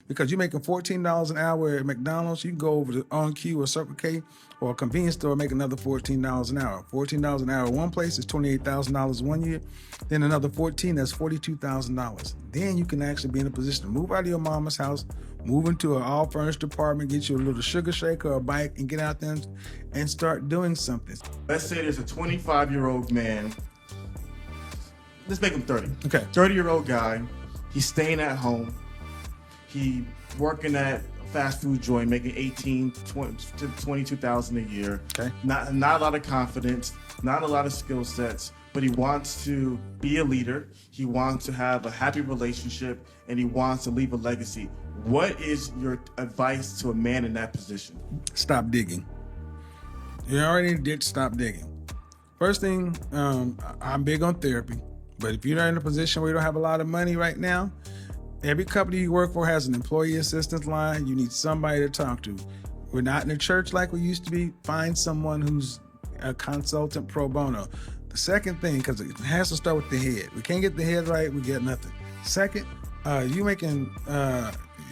Because you're making $14 an hour at McDonald's, you can go over to On Q or Circle K or a convenience store and make another $14 an hour. $14 an hour one place is $28,000 one year. Then another 14, that's $42,000. Then you can actually be in a position to move out of your mama's house, move into an all-furnished apartment, get you a little sugar shaker or a bike, and get out there and start doing something. Let's say there's a 25-year-old man. Let's make him 30. Okay. 30-year-old guy. He's staying at home. He working at a fast food joint, making $18,000 to $22,000 a year. Okay. Not a lot of confidence, not a lot of skill sets, but he wants to be a leader. He wants to have a happy relationship, and he wants to leave a legacy. What is your advice to a man in that position? Stop digging. You already did stop digging. First thing, I'm big on therapy, but if you're not in a position where you don't have a lot of money right now, every company you work for has an employee assistance line. You need somebody to talk to. We're not in a church like we used to be. Find someone who's a consultant pro bono. The second thing, because it has to start with the head. We can't get the head right, we get nothing. Second,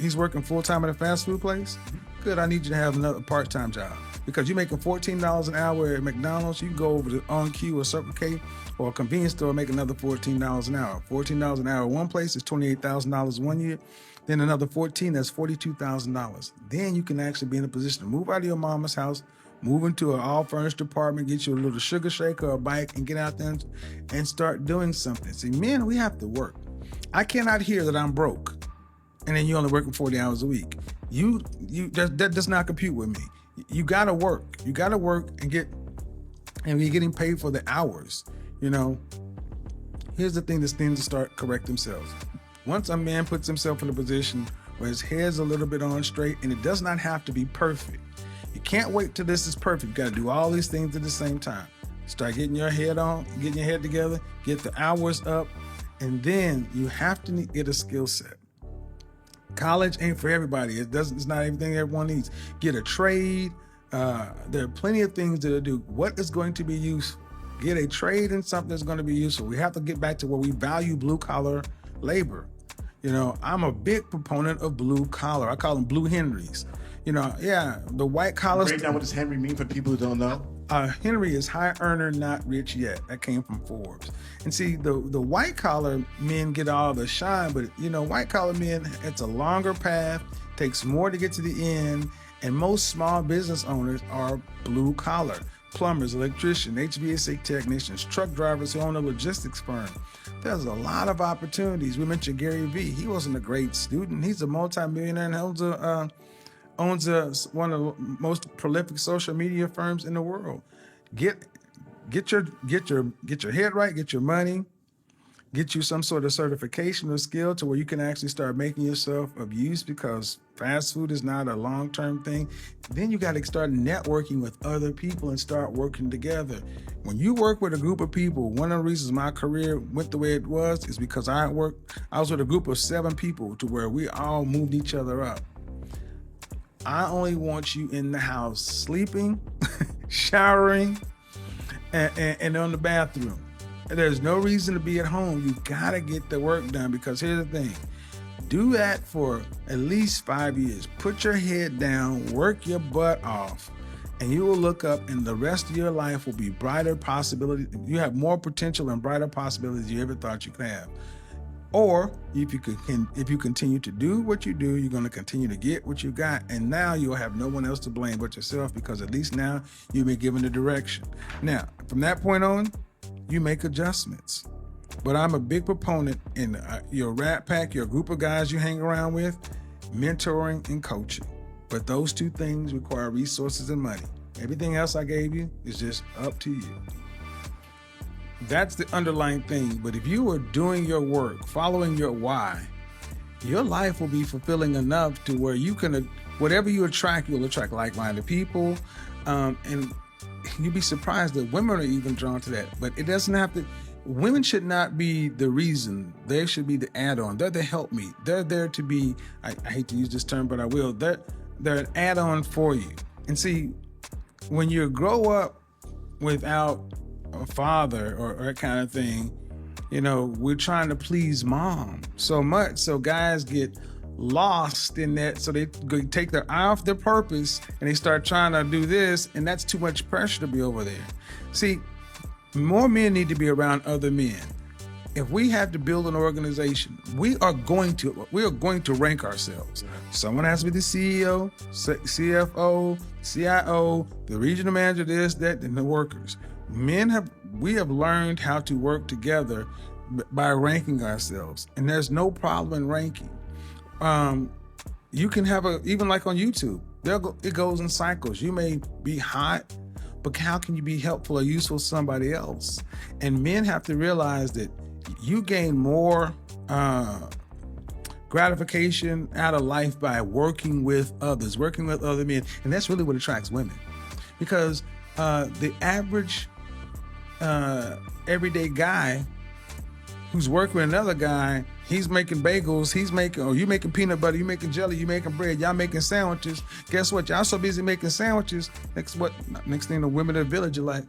he's working full-time at a fast food place? Good, I need you to have another part-time job. Because you're making $14 an hour at McDonald's, you can go over to On Q or Circle K or a convenience store and make another $14 an hour. $14 an hour one place is $28,000 one year. Then another 14, that's $42,000. Then you can actually be in a position to move out of your mama's house, move into an all-furnished apartment, get you a little sugar shaker or a bike, and get out there and start doing something. See, men, we have to work. I cannot hear that I'm broke, and then you're only working 40 hours a week. That does not compute with me. You gotta work. You gotta work and you're getting paid for the hours. You know, here's the thing that needs to start correct themselves. Once a man puts himself in a position where his head's a little bit on straight, and it does not have to be perfect. You can't wait till this is perfect. You gotta do all these things at the same time. Start getting your head on, getting your head together, get the hours up, and then you have to get a skill set. College ain't for everybody. It's not everything everyone needs. Get a trade. There are plenty of things to do. What is going to be useful? Get a trade in something that's going to be useful. We have to get back to where we value blue collar labor. You know, I'm a big proponent of blue collar. I call them blue Henrys. You know, yeah, the white collar. Break down what does Henry mean for people who don't know? Henry is high earner, not rich yet. That came from Forbes. And see, the white collar men get all the shine, but you know, white collar men, it's a longer path, takes more to get to the end, and most small business owners are blue collar. Plumbers, electricians, HVAC technicians, truck drivers who own a logistics firm. There's a lot of opportunities. We mentioned Gary Vee. He wasn't a great student. He's a multimillionaire and owns one of the most prolific social media firms in the world. Get your head right, get your money, get you some sort of certification or skill to where you can actually start making yourself of use, because fast food is not a long-term thing. Then you got to start networking with other people and start working together. When you work with a group of people, one of the reasons my career went the way it was is because I was with a group of 7 people to where we all moved each other up. I only want you in the house sleeping, showering, and on the bathroom. There's no reason to be at home. You gotta get the work done, because here's the thing. Do that for at least 5 years. Put your head down, work your butt off, and you will look up and the rest of your life will be brighter possibilities. You have more potential and brighter possibilities you ever thought you could have. Or if you continue to do what you do, you're going to continue to get what you got. And now you'll have no one else to blame but yourself, because at least now you've been given the direction. Now, from that point on, you make adjustments. But I'm a big proponent in your rat pack, your group of guys you hang around with, mentoring and coaching. But those 2 things require resources and money. Everything else I gave you is just up to you. That's the underlying thing. But if you are doing your work, following your why, your life will be fulfilling enough to where you can, whatever you attract, you'll attract like-minded people. And you'd be surprised that women are even drawn to that. But it doesn't have to, women should not be the reason. They should be the add-on. They're the helpmeet. They're there to be, I hate to use this term, but I will. They're an add-on for you. And see, when you grow up without a father or that kind of thing, you know, we're trying to please mom so much. So guys get lost in that, so they take their eye off their purpose and they start trying to do this, and that's too much pressure to be over there. See, more men need to be around other men. If we have to build an organization, we are going to rank ourselves. Someone has to be the CEO, CFO, CIO, the regional manager, this, that, and the workers. We have learned how to work together by ranking ourselves, and there's no problem in ranking. You can have even like on YouTube, it goes in cycles. You may be hot, but how can you be helpful or useful to somebody else? And men have to realize that you gain more gratification out of life by working with others, working with other men. And that's really what attracts women. Because the average everyday guy who's working with another guy, he's making bagels, you making peanut butter, you making jelly, you making bread, y'all making sandwiches. Guess what? Y'all so busy making sandwiches. Next thing the women of the village are like,